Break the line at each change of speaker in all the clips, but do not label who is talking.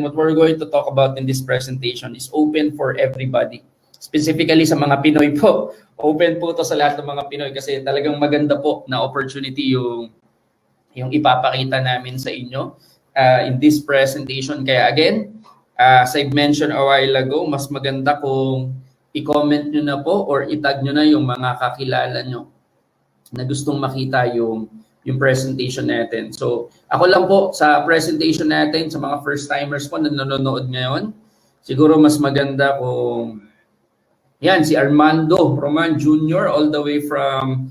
what we're going to talk about in this presentation is open for everybody. Specifically sa mga Pinoy po. Open po to sa lahat ng mga Pinoy kasi talagang maganda po na opportunity yung ipapakita namin sa inyo in this presentation. Kaya again, as I mentioned a while ago, mas maganda kung i-comment nyo na po or itag nyo na yung mga kakilala nyo na gustong makita yung presentation natin. So, ako lang po sa presentation natin, sa mga first-timers po na nanonood ngayon, siguro mas maganda kung, yan, si Armando Roman Jr. all the way from,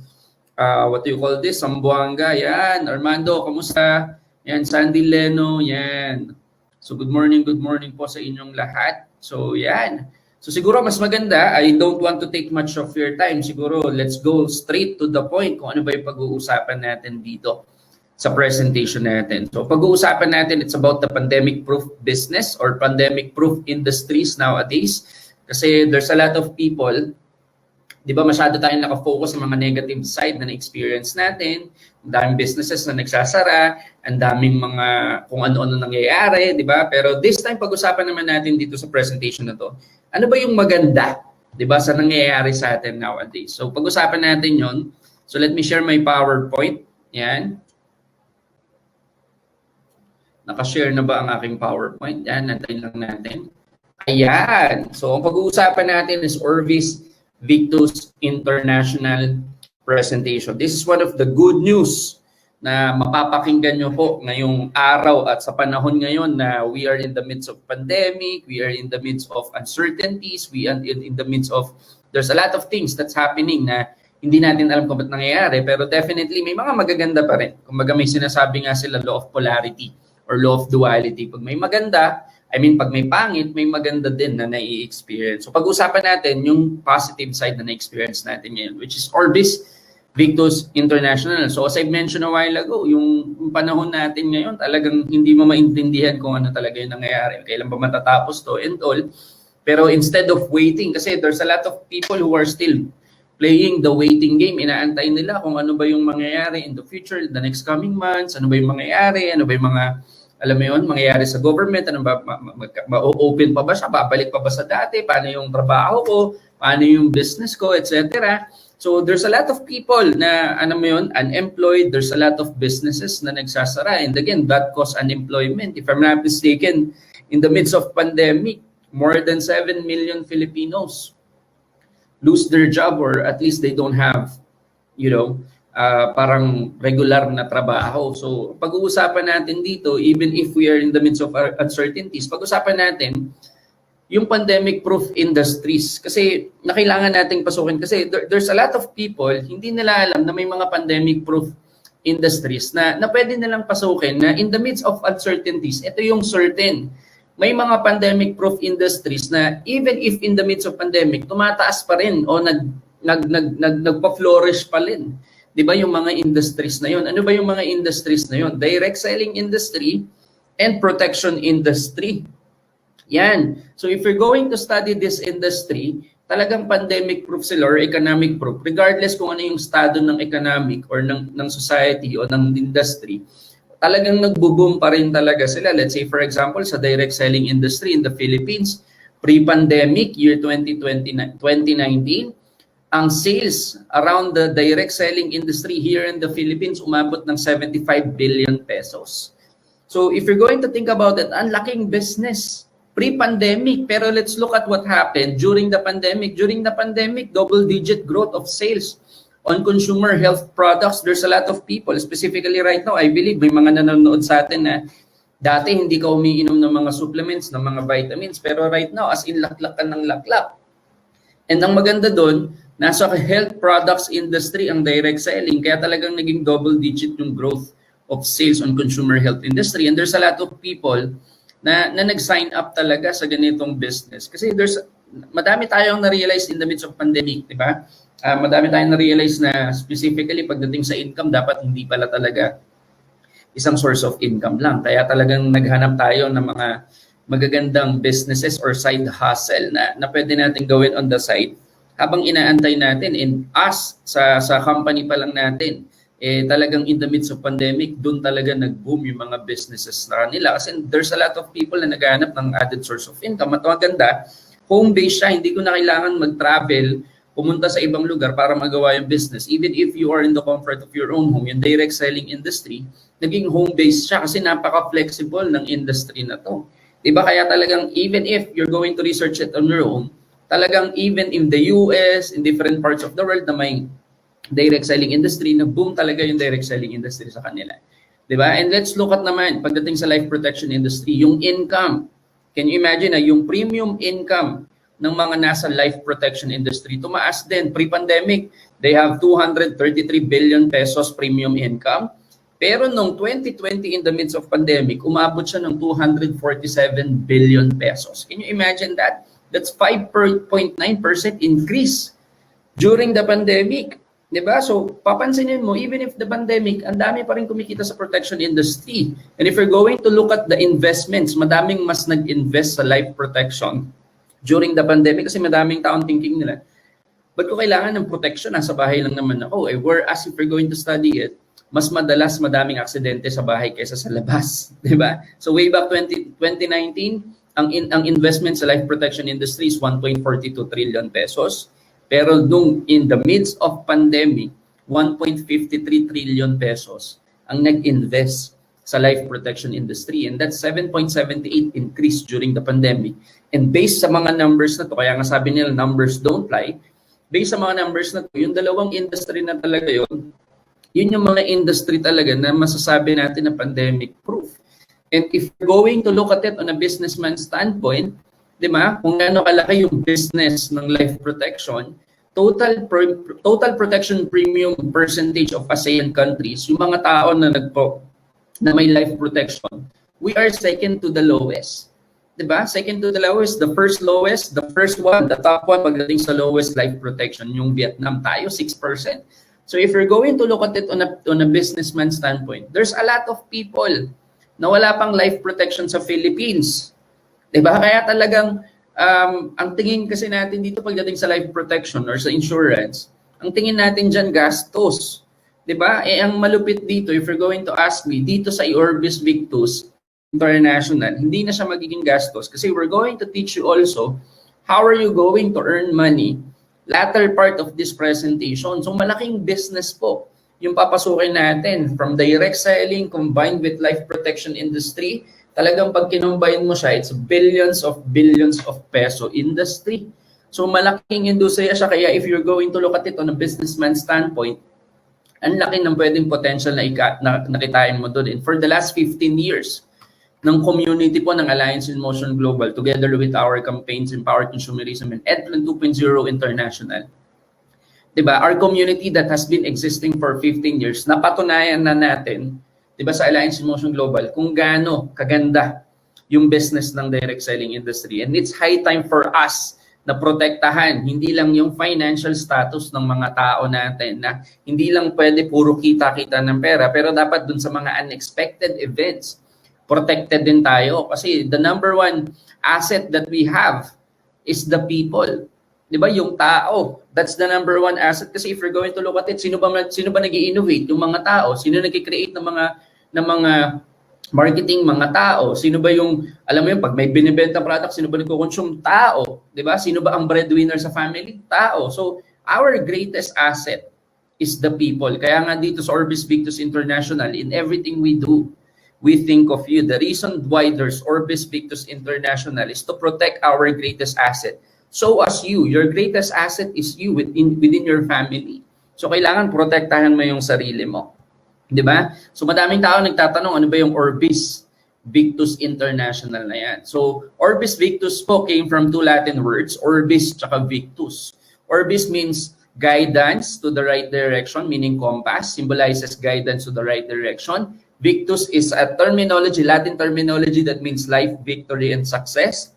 what do you call this, Zamboanga. Yan, Armando, kamusta? Yan, Sandy Layno, yan. So, good morning po sa inyong lahat. So, yan. So siguro mas maganda, I don't want to take much of your time. Siguro let's go straight to the point kung ano ba yung pag-uusapan natin dito sa presentation natin. So pag-uusapan natin, it's about the pandemic-proof business or pandemic-proof industries nowadays. Kasi there's a lot of people, di ba masyado tayong nakafocus sa mga negative side na na-experience natin. Ang daming businesses na nagsasara, ang daming mga kung ano-ano nangyayari, di ba? Pero this time, pag-usapan naman natin dito sa presentation na to, ano ba yung maganda, di ba, sa nangyayari sa atin nowadays? So, pag-usapan natin yon. So, let me share my PowerPoint. Yan. Nakashare na ba ang aking PowerPoint? Yan, nantayin lang natin. Ayan. So, ang pag-uusapan natin is Orvis Victus International presentation. This is one of the good news na mapapakinggan nyo po ngayong araw at sa panahon ngayon na we are in the midst of pandemic, we are in the midst of uncertainties, we are in the midst of, there's a lot of things that's happening na hindi natin alam kung ba't nangyayari, pero definitely may mga magaganda pa rin. Kumbaga may sinasabi nga sila law of polarity or law of duality. Pag may maganda, pag may pangit, may maganda din na nai-experience. So pag-usapan natin yung positive side na na-experience natin ngayon, which is Orvis Victus International. So as I mentioned a while ago, yung panahon natin ngayon, talagang hindi mo maintindihan kung ano talaga yung nangyayari. Kailan ba matatapos to and all. Pero instead of waiting, kasi there's a lot of people who are still playing the waiting game. Inaantay nila kung ano ba yung mangyayari in the future, the next coming months, ano ba yung mangyayari, ano ba yung mga alam mo yun, mangyayari sa government, ano ba, ma-open pa ba siya, babalik pa ba sa dati, paano yung trabaho ko, paano yung business ko, etc. So there's a lot of people na, ano mo yun, unemployed, there's a lot of businesses na nagsasara. And again, that cause unemployment. If I'm not mistaken, in the midst of pandemic, more than 7 million Filipinos lose their job or at least they don't have, parang regular na trabaho. So, pag-uusapan natin dito, even if we are in the midst of uncertainties, pag-uusapan natin yung pandemic-proof industries. Kasi nakailangan nating pasukin. Kasi there's a lot of people, hindi nila alam na may mga pandemic-proof industries na pwede nilang pasukin na in the midst of uncertainties, ito yung certain. May mga pandemic-proof industries na even if in the midst of pandemic, tumataas pa rin o nagpa-flourish pa rin. Di ba yung mga industries na yun? Ano ba yung mga industries na yun? Direct selling industry and protection industry. Yan. So if you're going to study this industry, talagang pandemic-proof sila or economic-proof, regardless kung ano yung estado ng economic or ng society o ng industry, talagang nagbo-boom pa rin talaga sila. Let's say, for example, sa direct selling industry in the Philippines, pre-pandemic, year 2019, ang sales around the direct selling industry here in the Philippines umabot ng 75 billion pesos. So if you're going to think about it, ang laking business pre-pandemic. Pero let's look at what happened during the pandemic. During the pandemic, double-digit growth of sales on consumer health products. There's a lot of people, specifically right now, I believe may mga nanonood sa atin na dati hindi ka umiinom ng mga supplements, ng mga vitamins. Pero right now, as in laklak ka ng laklak. And ang maganda doon, nasa health products industry ang direct selling, kaya talagang naging double-digit yung growth of sales on consumer health industry. And there's a lot of people na nag-sign up talaga sa ganitong business. Kasi madami tayong na-realize in the midst of pandemic, di ba? Madami tayong na-realize na specifically pagdating sa income, dapat hindi pala talaga isang source of income lang. Kaya talagang naghanap tayo ng mga magagandang businesses or side hustle na pwede natin gawin on the side habang inaantay natin. And us, sa company pa lang natin, talagang in the midst of pandemic, doon talaga nag-boom yung mga businesses na kanila. Kasi there's a lot of people na naghahanap ng added source of income. At maganda, home-based siya, hindi ko na kailangan mag-travel, pumunta sa ibang lugar para magawa yung business. Even if you are in the comfort of your own home, yung direct selling industry, naging home-based siya kasi napaka-flexible ng industry na to. Diba? Kaya talagang even if you're going to research it on your own, talagang even in the US, in different parts of the world na may direct selling industry, nag-boom talaga yung direct selling industry sa kanila. Diba? And let's look at naman, pagdating sa life protection industry, yung income. Can you imagine na yung premium income ng mga nasa life protection industry, tumaas din. Pre-pandemic, they have 233 billion pesos premium income. Pero noong 2020, in the midst of pandemic, umabot siya ng 247 billion pesos. Can you imagine that? That's 5.9% increase during the pandemic. Diba? So, papansinin mo, even if the pandemic, ang dami pa rin kumikita sa protection industry. And if you're going to look at the investments, madaming mas nag-invest sa life protection during the pandemic kasi madaming taong thinking nila, ba't ko kailangan ng protection? Nasa bahay lang naman ako. Whereas if you're going to study it, mas madalas madaming aksidente sa bahay kaysa sa labas. Diba? So, way back 2019, ang investment sa life protection industry is 1.42 trillion pesos. Pero nung in the midst of pandemic, 1.53 trillion pesos ang nag-invest sa life protection industry. And that's 7.78 increase during the pandemic. And based sa mga numbers na to, kaya nga sabi nila numbers don't lie, based sa mga numbers na to, yung dalawang industry na talaga yun yung mga industry talaga na masasabi natin na pandemic proof. And if you're going to look at it on a businessman standpoint, di ba, kung gaano kalaki yung business ng life protection, total protection premium percentage of ASEAN countries, yung mga tao na na may life protection, we are second to the lowest. Di ba? Second to the lowest, the first lowest, the first one, the top one pagdating sa lowest life protection, yung Vietnam, tayo 6%. So if you're going to look at it on a businessman standpoint, there's a lot of people na wala pang life protection sa Philippines. Diba? Kaya talagang ang tingin kasi natin dito pagdating sa life protection or sa insurance, ang tingin natin dyan gastos. Diba? Ang malupit dito, if you're going to ask me, dito sa Orbis Victus International, hindi na siya magiging gastos kasi we're going to teach you also how are you going to earn money latter part of this presentation. So malaking business po yung papasukin natin from direct selling combined with life protection industry. Talagang pag kinumbine mo siya, it's billions of peso industry. So malaking industriya siya. Kaya if you're going to look at it on a businessman standpoint, ang laki ng pwedeng potential na nakitain mo doon. And for the last 15 years, ng community po ng Alliance in Motion Global together with our campaigns Empower Consumerism and EdPlan 2.0 International. Diba? Our community that has been existing for 15 years, napatunayan na natin, diba, sa Alliance in Motion Global, kung gaano kaganda yung business ng direct selling industry. And it's high time for us na protektahan, hindi lang yung financial status ng mga tao natin, na hindi lang pwede puro kita-kita ng pera, pero dapat dun sa mga unexpected events, protected din tayo. Kasi the number one asset that we have is the people. Di ba? Yung tao. That's the number one asset. Kasi if you're going to look at it, sino ba nag-i-innovate? Yung mga tao. Sino nag-i-create ng mga marketing, mga tao? Sino ba yung, alam mo yun, pag may binibenta product, sino ba nagko-consume? Tao. Di ba? Sino ba ang breadwinner sa family? Tao. So, our greatest asset is the people. Kaya nga dito sa Orbis Victus International, in everything we do, we think of you. The reason why there's Orbis Victus International is to protect our greatest asset. So as you, your greatest asset is you within your family. So kailangan protektahan mo yung sarili mo. Di ba? So madaming tao nagtatanong, ano ba yung Orbis Victus International na yan? So Orbis Victus po came from two Latin words, Orbis tsaka Victus. Orbis means guidance to the right direction, meaning compass, symbolizes guidance to the right direction. Victus is a terminology, Latin terminology that means life, victory, and success.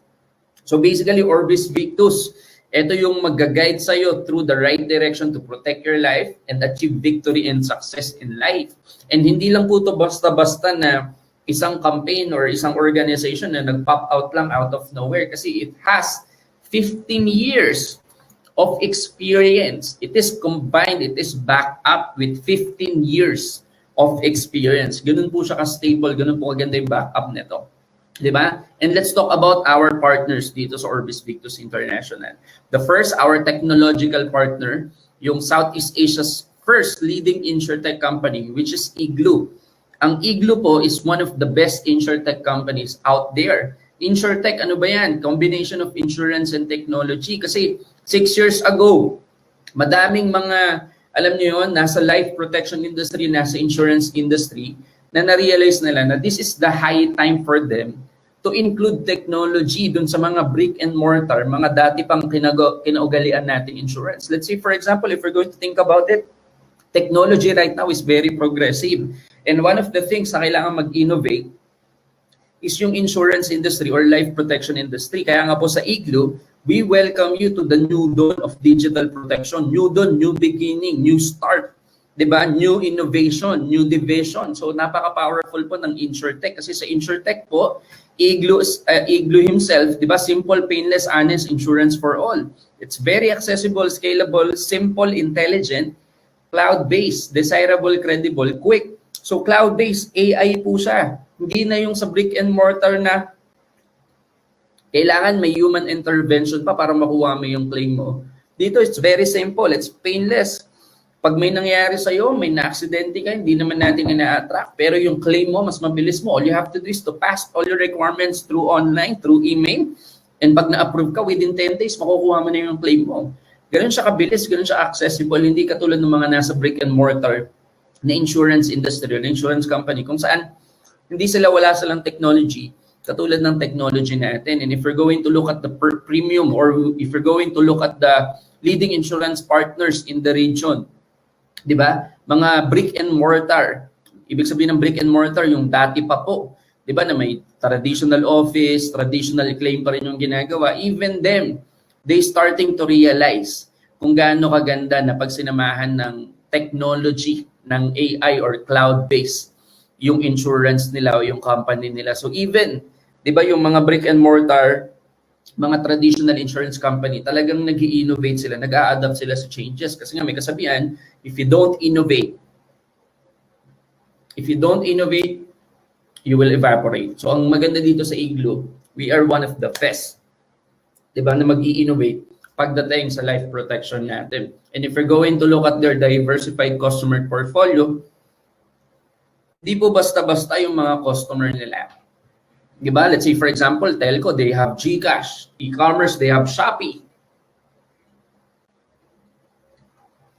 So basically, Orbis Victus, ito yung mag-guide sa'yo through the right direction to protect your life and achieve victory and success in life. And hindi lang po ito basta-basta na isang campaign or isang organization na nag-pop out lang out of nowhere kasi it has 15 years of experience. It is combined, it is backed up with 15 years of experience. Ganun po siya ka-stable, ganun po kaganda yung backup nito. Diba? And let's talk about our partners dito sa Orbis Victus International. The first, our technological partner, yung Southeast Asia's first leading insurtech company, which is Igloo. Ang Igloo po is one of the best insurtech companies out there. Insurtech, ano ba yan? Combination of insurance and technology. Kasi 6 years ago, madaming mga, alam niyo yun, nasa life protection industry, nasa insurance industry, na na-realize nila na this is the high time for them to include technology dun sa mga brick and mortar, mga dati pang kinaugalian nating insurance. Let's say, for example, if we're going to think about it, technology right now is very progressive. And one of the things na kailangan mag-innovate is yung insurance industry or life protection industry. Kaya nga po sa Igloo, we welcome you to the new dawn of digital protection. New dawn, new beginning, new start. Diba? New innovation, new division. So napaka-powerful po ng InsurTech. Kasi sa InsurTech po, Igloo himself, diba? Simple, painless, honest insurance for all. It's very accessible, scalable, simple, intelligent, cloud-based, desirable, credible, quick. So cloud-based, AI po siya. Hindi na yung sa brick and mortar na kailangan may human intervention pa para makuha mo yung claim mo. Dito, it's very simple. It's painless. Pag may nangyari sa'yo, may na-aksidente ka, hindi naman natin ina-attract. Pero yung claim mo, mas mabilis mo. All you have to do is to pass all your requirements through online, through email. And pag na-approve ka, within 10 days, makukuha mo na yung claim mo. Ganun siya kabilis, ganun siya accessible. Hindi katulad ng mga nasa brick and mortar na insurance industry, na insurance company, kung saan hindi sila wala silang technology, katulad ng technology natin. And if we're going to look at the premium or if we're going to look at the leading insurance partners in the region, di ba? Mga brick and mortar. Ibig sabihin ng brick and mortar, yung dati pa po, di ba, na may traditional office, traditional claim pa rin yung ginagawa. Even them, they starting to realize kung gaano kaganda na pagsinamahan ng technology, ng AI or cloud-based yung insurance nila o yung company nila. So even, di ba, yung mga brick and mortar, mga traditional insurance company, talagang nag-i-innovate sila, nag-a-adapt sila sa changes. Kasi nga may kasabihan, if you don't innovate, you will evaporate. So ang maganda dito sa Igloo, we are one of the best, di ba, na mag-i-innovate pagdating sa life protection natin. And if we're going to look at their diversified customer portfolio, di po basta-basta yung mga customer nila. Diba? Let's say, for example, telco, they have GCash. E-commerce, they have Shopee.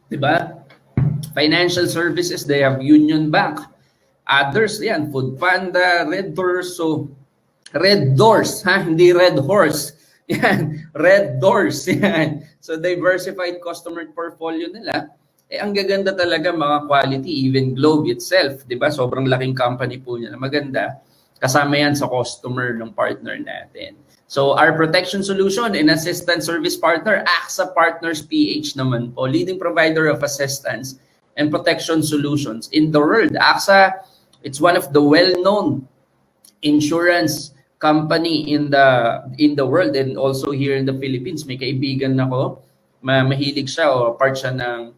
Diba? Financial services, they have Union Bank. Others, yan, Food Panda, Red Doors. So, Red Doors, ha? Hindi Red Horse. Yan, Red Doors. Yan. So, diversified customer portfolio nila. Ang gaganda talaga, mga quality, even Globe itself, di ba? Sobrang laking company po niya na maganda. Kasama yan sa customer ng partner natin. So, our protection solution and assistance service partner, AXA Partners PH naman po, leading provider of assistance and protection solutions in the world. AXA, it's one of the well-known insurance company in the world and also here in the Philippines. May kaibigan ako, mahilig siya o part siya ng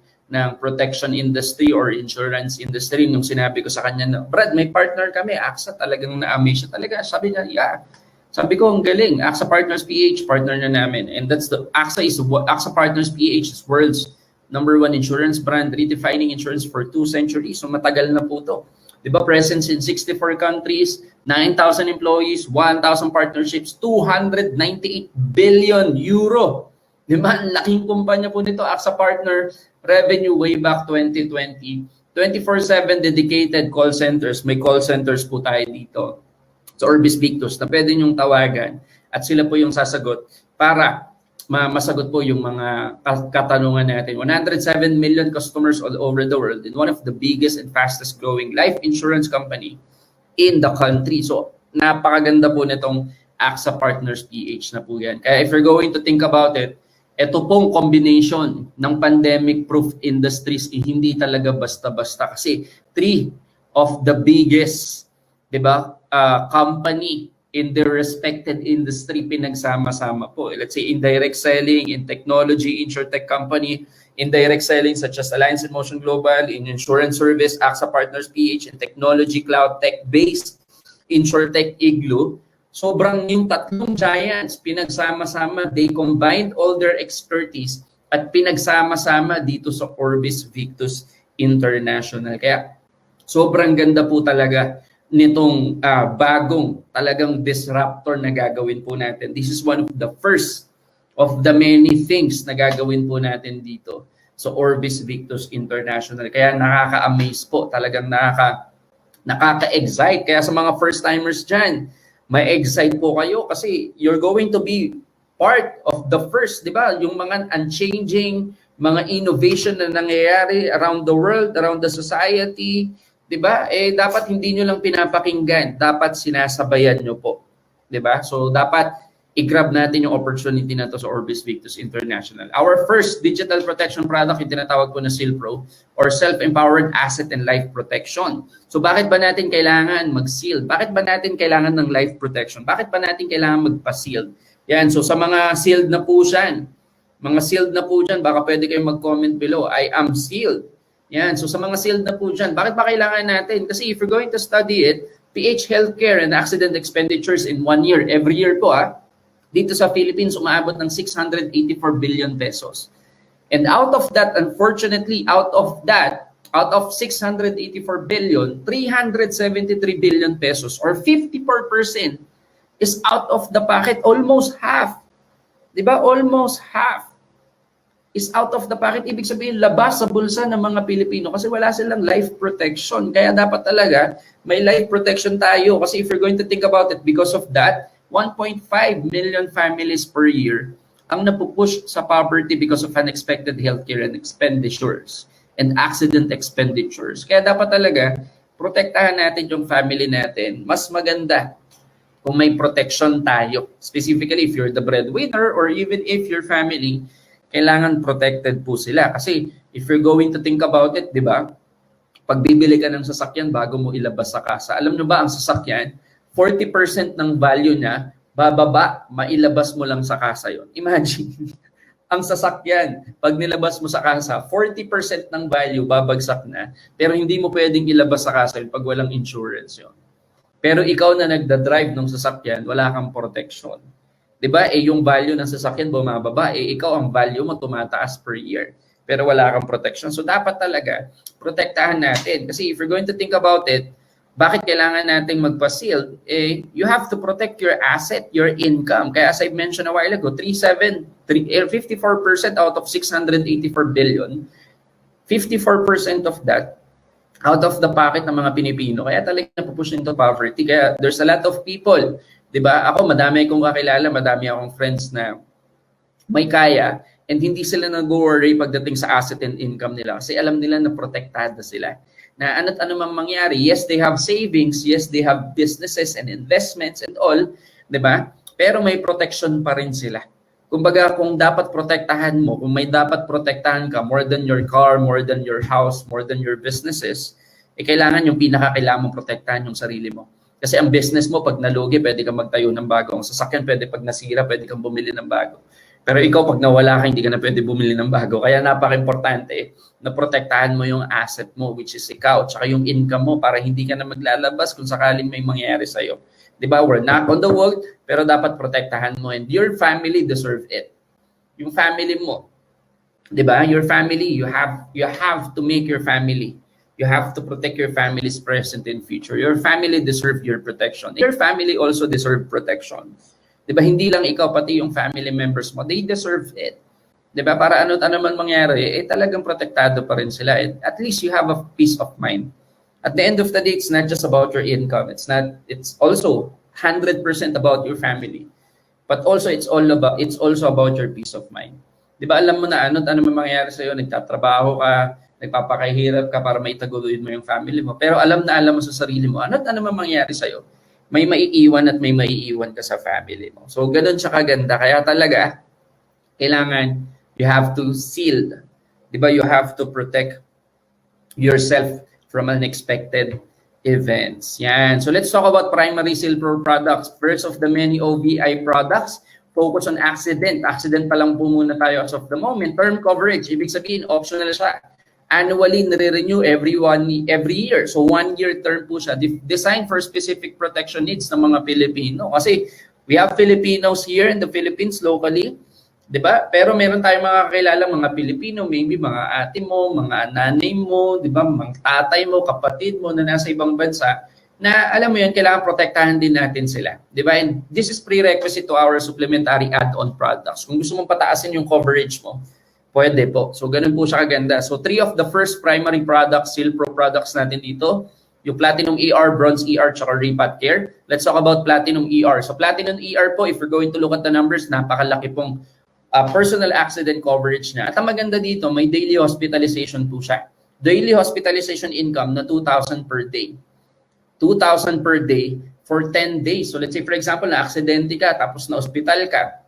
protection industry or insurance industry. Nung sinabi ko sa kanya na, Brad, may partner kami, AXA, talagang na-amaze siya talaga. Sabi niya, yeah. Sabi ko, ang galing. AXA Partners PH, partner na namin. And that's AXA Partners PH is world's #1 insurance brand, redefining insurance for 2 centuries. So matagal na po to. Diba, presence in 64 countries, 9,000 employees, 1,000 partnerships, 298 billion euro. Diba, laking kumpanya po nito, AXA Partner, revenue way back 2020. 24/7 dedicated call centers. May call centers po tayo dito sa Orbis Victus na pwede nyong tawagan at sila po yung sasagot para masagot po yung mga katanungan natin. 107 million customers all over the world in one of the biggest and fastest growing life insurance company in the country. So, napakaganda po nitong AXA Partners PH na po yan. Kaya if you're going to think about it, ito pong combination ng pandemic-proof industries, hindi talaga basta-basta. Kasi 3 of the biggest, di ba, company in their respected industry, pinagsama-sama po. Let's say indirect selling, in technology, insurtech company, indirect selling such as Alliance in Motion Global, in insurance service, AXA Partners PH, in technology, cloud tech-based, insurtech Igloo. Sobrang yung tatlong giants, pinagsama-sama, they combined all their expertise at pinagsama-sama dito sa Orbis Victus International. Kaya sobrang ganda po talaga nitong bagong talagang disruptor na gagawin po natin. This is one of the first of the many things na gagawin po natin dito sa Orbis Victus International. Kaya nakaka-amaze po, talagang nakaka-excite. Kaya sa mga first-timers dyan, may excite po kayo kasi you're going to be part of the first, di ba? Yung mga unchanging, mga innovation na nangyayari around the world, around the society, di ba? Dapat hindi nyo lang pinapakinggan, dapat sinasabayan nyo po. Di ba? So, dapat i-grab natin yung opportunity na to sa Orbis Victus International. Our first digital protection product, yung tinatawag po na SealPro, or Self-Empowered Asset and Life Protection. So, bakit ba natin kailangan mag-seal? Bakit ba natin kailangan ng life protection? Bakit ba natin kailangan magpa-seal? Yan, so sa mga sealed na po dyan, baka pwede kayong mag-comment below, I am sealed. Yan, so sa mga sealed na po dyan, bakit ba kailangan natin? Kasi if you're going to study it, PH healthcare and accident expenditures in 1 year, every year po dito sa Philippines, umaabot ng 684 billion pesos. And out of that, unfortunately, out of 684 billion, 373 billion pesos or 54% is out of the pocket, almost half. Diba? Almost half is out of the pocket. Ibig sabihin, labas sa bulsa ng mga Pilipino kasi wala silang life protection. Kaya dapat talaga may life protection tayo. Kasi if you're going to think about it, because of that, 1.5 million families per year ang napupush sa poverty because of unexpected healthcare and expenditures and accident expenditures. Kaya dapat talaga, protektahan natin yung family natin. Mas maganda kung may protection tayo. Specifically, if you're the breadwinner or even if your family, kailangan protected po sila. Kasi if you're going to think about it, di ba? Pag bibili ka ng sasakyan bago mo ilabas sa kasa, alam nyo ba ang sasakyan, 40% ng value niya, bababa, mailabas mo lang sa kasa yon. Imagine, ang sasakyan, pag nilabas mo sa kasa, 40% ng value babagsak na, pero hindi mo pwedeng ilabas sa kasa yun pag walang insurance yon. Pero ikaw na nagda-drive ng sasakyan, wala kang protection. 'Di ba? Yung value ng sasakyan bumababa, ikaw ang value mo tumataas per year. Pero wala kang protection. So dapat talaga protektahan natin. Kasi if you're going to think about it, bakit kailangan nating magpa-seal? You have to protect your asset, your income. Kaya as I mentioned a while ago, 54% out of 684 billion, 54% of that out of the pocket ng mga Pilipino. Kaya talagang napupush into poverty. Kaya there's a lot of people, di ba? Ako, madami akong kakilala, madami akong friends na may kaya and hindi sila nag-worry pagdating sa asset and income nila kasi alam nila na protektado sila. Na ano't ano mang mangyari, yes, they have savings, yes, they have businesses and investments and all, di ba? Pero may protection pa rin sila. Kumbaga, kung dapat protektahan mo, kung may dapat protektahan ka more than your car, more than your house, more than your businesses, kailangan yung pinakakailangan mong protektahan yung sarili mo. Kasi ang business mo, pag nalugi, pwede kang magtayo ng bago. Ang sasakyan, pwede pag nasira, pwede kang bumili ng bago. Pero ikaw, pag nawala ka, hindi ka na pwede bumili ng bago. Kaya napaka-importante na protektahan mo yung asset mo, which is ikaw, tsaka yung income mo para hindi ka na maglalabas kung sakaling may mangyayari sa'yo. Diba? We're not on the world, pero dapat protektahan mo and your family deserve it. Yung family mo, diba? Your family, you have to make your family. You have to protect your family's present and future. Your family deserve your protection. Your family also deserve protection. Diba? Hindi lang ikaw, pati yung family members mo, they deserve it. Diba? Para ano't ano man mangyari, talagang protektado pa rin sila. At least you have a peace of mind. At the end of the day, it's not just about your income. It's also 100% about your family. But also it's also about your peace of mind. 'Di ba alam mo na ano't ano man mangyayari sa iyo, nagtatrabaho ka, nagpapakahirap ka para maitaguyod mo yung family mo. Pero alam mo sa sarili mo, ano't ano man mangyayari sa iyo, may maiiwan at may maiiwan ka sa family mo. So ganoon siya kaganda. Kaya talaga kailangan you have to seal. 'Di ba? You have to protect yourself from unexpected events. Yan. So let's talk about primary silver products. First of the many OVI products, focus on accident. Accident pa lang po muna tayo as of the moment. Term coverage, ibig sabihin optional siya. Annually, nire-renew every year. So 1-year term po siya. Designed for specific protection needs ng mga Pilipino. Kasi we have Filipinos here in the Philippines locally, 'di ba? Pero meron tayong mga kakilalang mga Pilipino, maybe mga ate mo, mga nanay mo, 'di ba? Mga tatay mo, kapatid mo na nasa ibang bansa na alam mo 'yun, kailangan protektahan din natin sila, 'di ba? And this is prerequisite to our supplementary add-on products. Kung gusto mong pataasin yung coverage mo, pwede po. So ganun po siya kaganda. So 3 of the first primary products, Silpro products natin dito, yung Platinum ER, Bronze ER, tsaka Repat Care. Let's talk about Platinum ER. So Platinum ER po, if we're going to look at the numbers, napakalaki pong personal accident coverage niya. At ang maganda dito, may daily hospitalization po siya. Daily hospitalization income na 2,000 per day. 2,000 per day for 10 days. So let's say for example, na-aksidente ka, tapos na-hospital ka.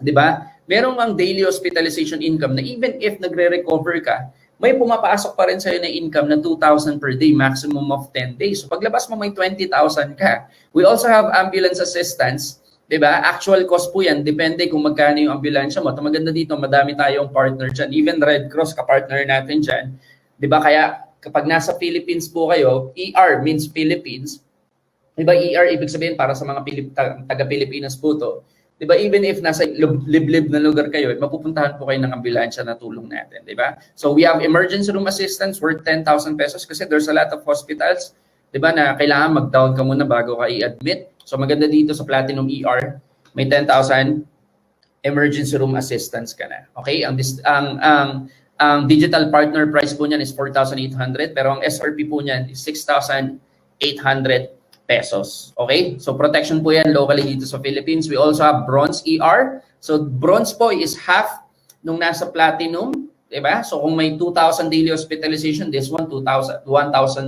'Di ba? Merong ang daily hospitalization income na even if nagre-recover ka, may pumapasok pa rin sa'yo na income na 2,000 per day, maximum of 10 days. So paglabas mo may 20,000 ka. We also have ambulance assistance. Diba? Actual cost po yan. Depende kung magkano yung ambulansya mo. At maganda dito, madami tayong partner dyan. Even Red Cross, kapartner natin dyan. Diba? Kaya kapag nasa Philippines po kayo, ER means Philippines. Diba? ER, ibig sabihin para sa mga taga-Pilipinas po to. Diba? Even if nasa liblib na lugar kayo, mapupuntahan po kayo ng ambulansya na tulong natin. Diba? So we have emergency room assistance worth 10,000 pesos kasi there's a lot of hospitals, diba, na kailangan mag-down ka muna bago ka i-admit. So maganda dito sa Platinum ER, may 10,000 emergency room assistance ka na. Okay? Ang digital partner price po niyan is 4,800 pero ang SRP po niyan is 6,800 pesos. Okay? So protection po yan locally dito sa Philippines. We also have Bronze ER. So Bronze po is half nung nasa Platinum, 'di ba? So kung may 2,000 daily hospitalization, this one 1,000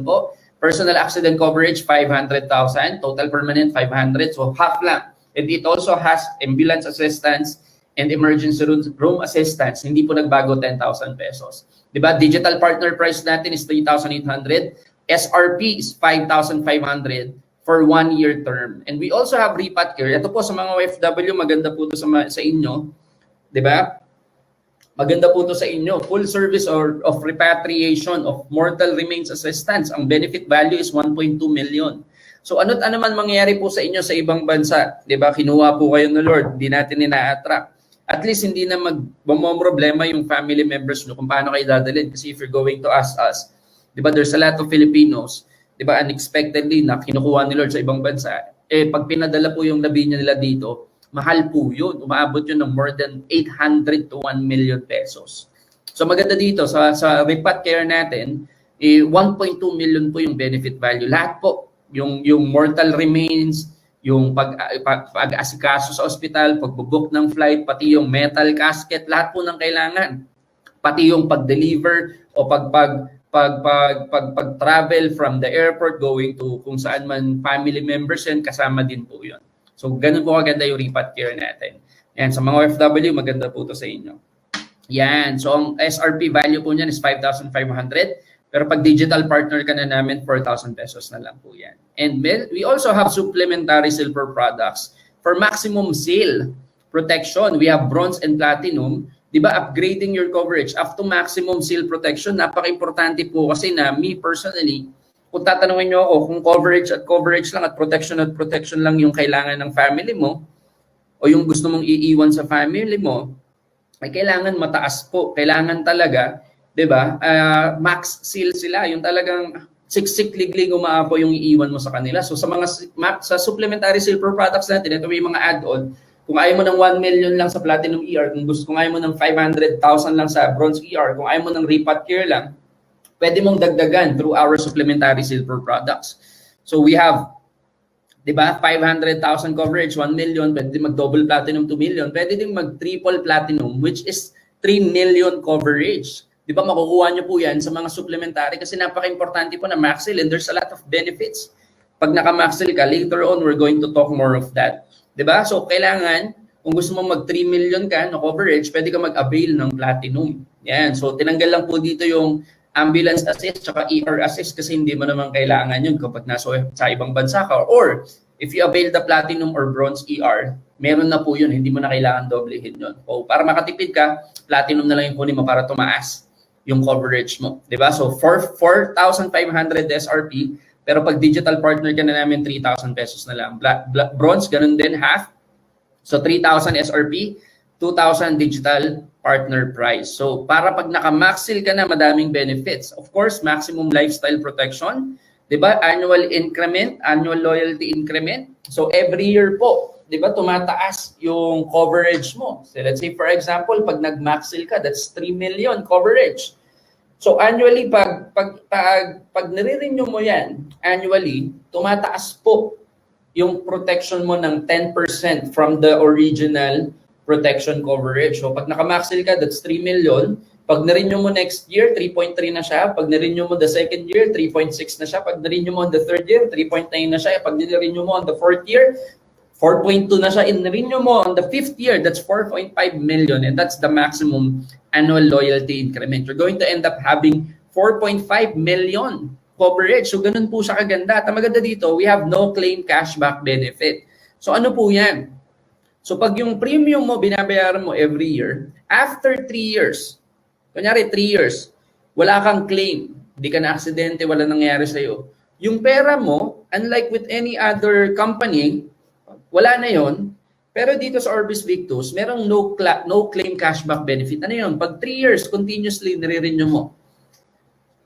po. Personal accident coverage, 500,000. Total permanent, 500. So half lang. And it also has ambulance assistance and emergency room assistance. Hindi po nagbago, 10,000 pesos. Diba? Digital partner price natin is 3,800. SRP is 5,500 for 1-year term. And we also have Repat Care. Ito po sa mga OFW, maganda po ito sa inyo. Diba? Maganda po ito sa inyo. Full service of repatriation of mortal remains assistance. Ang benefit value is 1.2 million. So ano't ano man mangyayari po sa inyo sa ibang bansa, 'di ba? Kinuha po kayo ng Lord, hindi natin ina-attract. At least hindi na magmomroblema yung family members nyo kung paano kayo dadalhin. Kasi if you're going to ask us, 'di ba, there's a lot of Filipinos, 'di ba, unexpectedly na kinukuha ni Lord sa ibang bansa. Pag pinadala po yung labinya nila dito, mahal po yun. Umaabot yun ng more than 800 to 1 million pesos. So maganda dito, sa Repat Care natin, 1.2 million po yung benefit value. Lahat po, yung mortal remains, yung pag-asikaso sa ospital, pag-book ng flight, pati yung metal casket, lahat po ng kailangan. Pati yung pag-deliver o pag-travel from the airport going to kung saan man family members yan, kasama din po yun. So, ganun po kaganda yung Repat Care natin. Yan, sa mga OFW, maganda po ito sa inyo. Yan, so ang SRP value po niyan is 5,500. Pero pag digital partner ka na namin, 4,000 pesos na lang po yan. And we also have supplementary silver products for maximum sale protection. We have bronze and platinum. Diba, upgrading your coverage up to maximum sale protection. Napaka-importante po kasi na me personally, kung tatanungin nyo ako kung coverage lang at protection lang yung kailangan ng family mo o yung gusto mong iiwan sa family mo, ay kailangan mataas po. Kailangan talaga, di ba, max seal sila. Yung talagang siksik-liglig umaapo yung iiwan mo sa kanila. So sa supplementary silver products natin, ito may mga add-on. Kung ayaw mo ng 1 million lang sa Platinum ER, kung ayaw mo ng 500,000 lang sa Bronze ER, kung ayaw mo ng Repat Care lang, pwede mong dagdagan through our supplementary silver products. So we have, di ba, 500,000 coverage, 1 million, pwede mag-double platinum 2 million, pwede din mag-triple platinum, which is 3 million coverage. Di ba, makukuha nyo po yan sa mga supplementary kasi napaka-importante po na maxil and there's a lot of benefits. Pag naka-maxil ka, later on, we're going to talk more of that. Di ba? So kailangan, kung gusto mo mag-3 million ka na coverage, pwede ka mag-avail ng platinum. Yan. So tinanggal lang po dito yung ambulance assist tsaka ER assist kasi hindi mo naman kailangan yun kapag nasa sa ibang bansa ka. Or if you avail the platinum or bronze ER, meron na po yun, hindi mo na kailangan doblehin yun. O para makatipid ka, platinum na lang yung kunin mo para tumaas yung coverage mo. Diba? So for 4,500 SRP, pero pag digital partner ka na namin, 3,000 pesos na lang. Bronze, ganun din, half. So 3,000 SRP, 2,000 digital partner price. So para pag naka-maxil ka na, madaming benefits. Of course, maximum lifestyle protection, 'di ba? Annual increment, annual loyalty increment. So every year po, 'di ba, tumataas yung coverage mo. So let's say for example, pag nag-maxil ka, that's 3 million coverage. So annually pag nire-renew mo 'yan, annually, tumataas po yung protection mo ng 10% from the original protection coverage. So pag naka-maxil ka, that's 3 million. Pag na-renew mo next year, 3.3 na siya. Pag na-renew mo the second year, 3.6 na siya. Pag na-renew mo on the third year, 3.9 na siya. Pag na-renew mo on the fourth year, 4.2 na siya. In na-renew mo on the fifth year, that's 4.5 million. And that's the maximum annual loyalty increment. You're going to end up having 4.5 million coverage. So ganun po siya kaganda. At ang maganda dito, we have no claim cashback benefit. So ano po yan? So pag yung premium mo, binabayaran mo every year, after 3 years, kunyari 3 years, wala kang claim, hindi ka na aksidente, wala nangyayari sa'yo. Yung pera mo, unlike with any other company, wala na yon. Pero dito sa Orbis Victus, merong no claim cashback benefit. Ano yun? Pag 3 years, continuously nire-renew mo.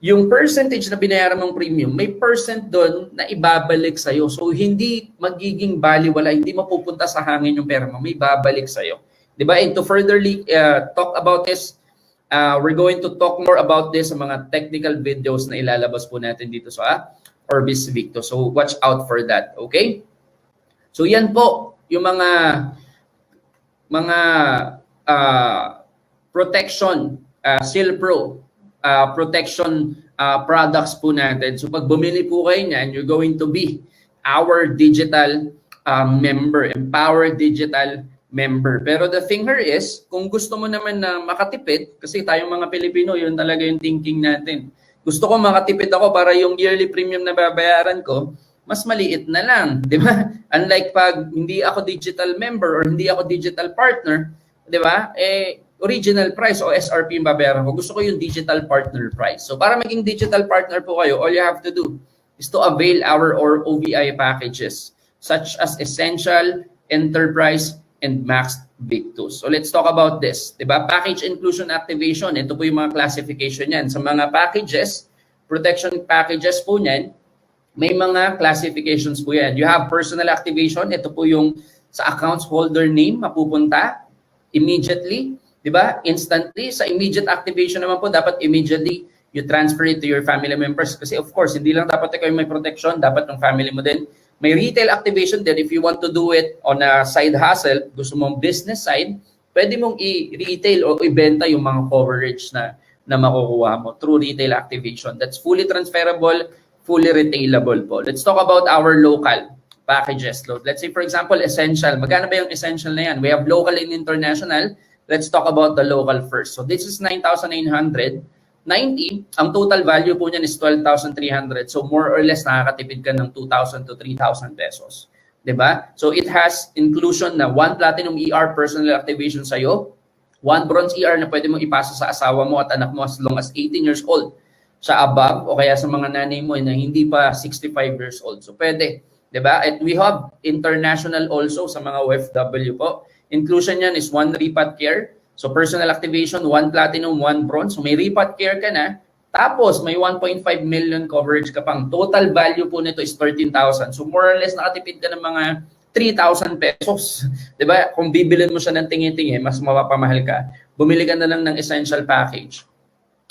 Yung percentage na binayaran mong premium, may percent doon na ibabalik sa'yo. So, hindi magiging baliwala, hindi mapupunta sa hangin yung pera mo, may babalik sa'yo. Diba? And to furtherly talk about this, we're going to talk more about this sa mga technical videos na ilalabas po natin dito sa Orbis Victus. So, watch out for that. Okay? So, yan po yung mga protection, Seal Pro, protection products po natin. So pag bumili po kayo niyan, you're going to be our digital member, empowered digital member. Pero the thing here is, kung gusto mo naman na makatipid, kasi tayong mga Pilipino, yun talaga yung thinking natin. Gusto ko makatipid ako para yung yearly premium na babayaran ko, mas maliit na lang, di ba? Unlike pag hindi ako digital member or hindi ako digital partner, di ba? Original price o SRP yung babayaran ko. Gusto ko yung digital partner price. So para maging digital partner po kayo, all you have to do is to avail our OVI packages such as Essential, Enterprise, and Max Victus. So let's talk about this. Diba? Package inclusion activation. Ito po yung mga classification yan. Sa mga packages, protection packages po yan, may mga classifications po yan. You have personal activation. Ito po yung sa accounts holder name mapupunta immediately. Diba? Instantly. Sa immediate activation naman po, dapat immediately you transfer it to your family members. Kasi of course, hindi lang dapat ikaw may protection, dapat ng family mo din. May retail activation din if you want to do it on a side hustle, gusto mong business side, pwede mong i-retail o ibenta yung mga coverage na makukuha mo through retail activation. That's fully transferable, fully retailable po. Let's talk about our local packages. Let's say for example, Essential. Magkano ba yung Essential na yan? We have local and international. Let's talk about the local first. So this is 9,990. Ang total value po niyan is 12,300. So more or less nakakatipid ka ng 2,000 to 3,000 pesos. Diba? So it has inclusion na 1 platinum ER personal activation sa'yo, 1 bronze ER na pwede mong ipasa sa asawa mo at anak mo as long as 18 years old sa above o kaya sa mga nanay mo na hindi pa 65 years old. So pwede. Diba? At we have international also sa mga OFW po. Inclusion yan is 1 repat care. So personal activation, 1 platinum, 1 bronze. So may repat care ka na. Tapos may 1.5 million coverage ka pang. Total value po nito is 13,000. So more or less nakatipid ka ng mga 3,000 pesos. Diba? Kung bibilin mo siya ng tingi-tingi, mas mapapamahal ka. Bumili ka na lang ng essential package.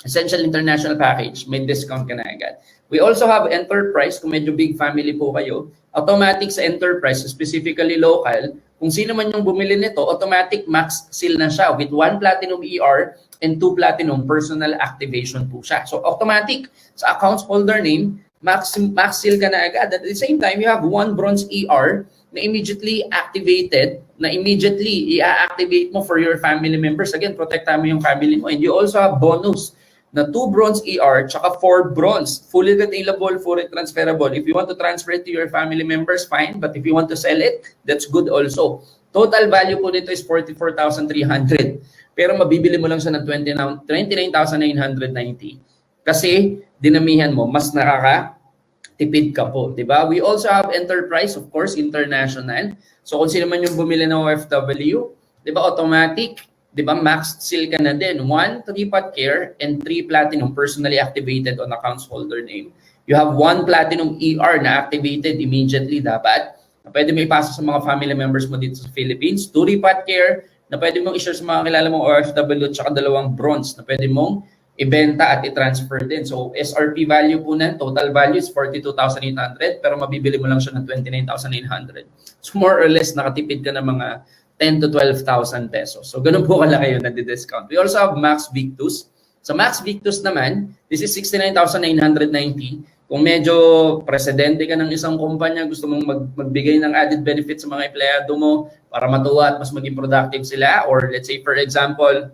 Essential International Package, may discount ka na agad. We also have Enterprise, kung medyo big family po kayo. Automatic sa Enterprise, specifically local, kung sino man yung bumili nito, automatic max seal na siya with 1 platinum ER and 2 platinum personal activation po siya. So automatic sa accounts holder name, max seal ka na agad. At the same time, you have 1 bronze ER na immediately activated, na immediately i-activate mo for your family members. Again, protektahan mo yung family mo. And you also have bonus na 2 bronze ER tsaka 4 bronze. Fully retailable, fully transferable. If you want to transfer it to your family members, fine. But if you want to sell it, that's good also. Total value po nito is 44,300. Pero mabibili mo lang siya ng 29,990. Kasi dinamihan mo, mas nakakatipid ka po. Diba? We also have enterprise, of course, international. So kung sino man yung bumili ng OFW, diba, automatic, diba, maxed seal ka na din. 1 3-pot care and 3 platinum personally activated on accounts holder name. You have 1 platinum ER na activated immediately dapat. Na pwede mo ipasa sa mga family members mo dito sa Philippines. 2 3-pot care na pwede mong i-share sa mga kilala mong OFW at saka 2 bronze na pwede mong ibenta at i-transfer din. So SRP value po na, total value is 42,800 pero mabibili mo lang siya ng 29,900. So more or less nakatipid ka ng mga 10 to 12,000 pesos. So ganun po kalaki yun na di-discount. We also have Max Victus. Sa Max Victus naman, this is 69,990. Kung medyo presidente ka ng isang kumpanya, gusto mong magbigay ng added benefits sa mga empleyado mo para matuwa at mas maging productive sila, or let's say for example,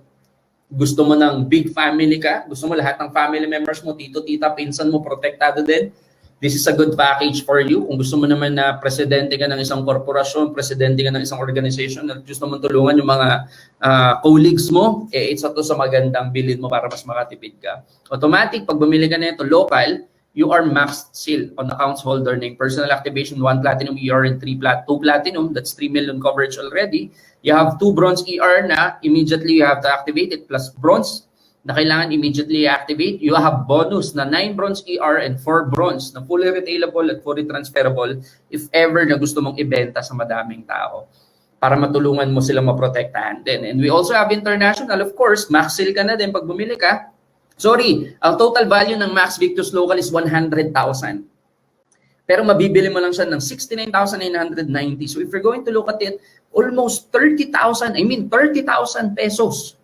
gusto mo ng big family ka, gusto mo lahat ng family members mo, tito, tita, pinsan mo, protektado din, this is a good package for you. Kung gusto mo naman na presidente ka ng isang korporasyon, presidente ka ng isang organization, at gusto mong tulungan yung mga colleagues mo, it's to sa magandang bilid mo para mas makatipid ka. Automatic, pag bumili ka na ito, local, you are maxed seal on accounts holder name. Personal activation, 1 platinum ER and 2 platinum. That's 3 million coverage already. You have 2 bronze ER na immediately you have to activate it, plus bronze na kailangan immediately activate. You have bonus na 9 bronze ER and 4 bronze na fully retailable at fully transferable if ever na gusto mong ibenta sa madaming tao para matulungan mo silang maprotektahan din. And we also have international, of course, max seal ka na din pag bumili ka. Sorry, ang total value ng Max Victus Local is 100,000. Pero mabibili mo lang siya ng 69,990. So if you're going to look at it, almost 30,000 pesos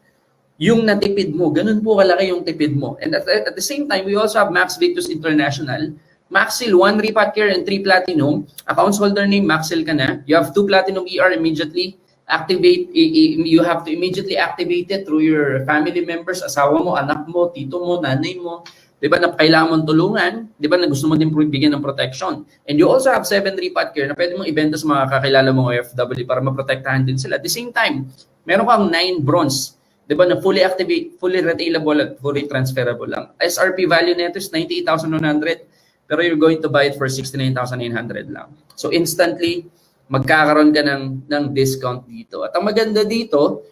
yung natipid mo. Ganun po kalaki yung tipid mo. And at the same time, we also have Max Victus International. Max Seal, 1 repat care and 3 platinum. Accounts holder name, Max Seal ka na. You have 2 platinum ER immediately. Activate, you have to immediately activate it through your family members, asawa mo, anak mo, tito mo, nanay mo, di ba, na kailangan mong tulungan, di ba, na gusto mo din bigyan ng protection. And you also have 7 repat care na pwede mong ibenta sa mga kakilala mong OFW para maprotektahan din sila. At the same time, meron kang 9 bronze, di ba, na fully activate, fully retailable at fully transferable lang. SRP value nito is 98,100, pero you're going to buy it for 69,900 lang. So instantly, magkakaroon ka ng discount dito. At ang maganda dito,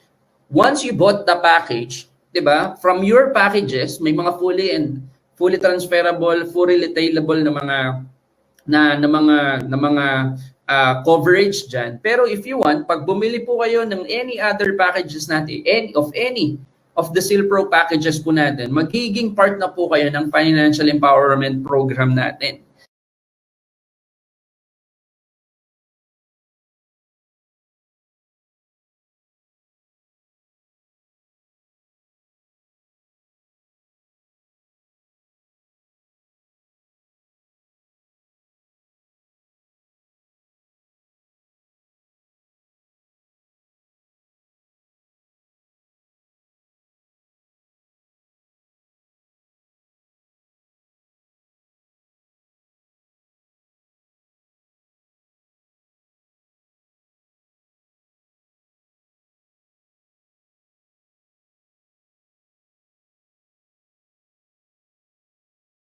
once you bought the package, 'di ba? From your packages, may mga fully transferable, fully retailable na mga coverage diyan. Pero if you want, pag bumili po kayo ng any other packages natin, any of the Silpro packages po natin, magiging part na po kayo ng financial empowerment program natin.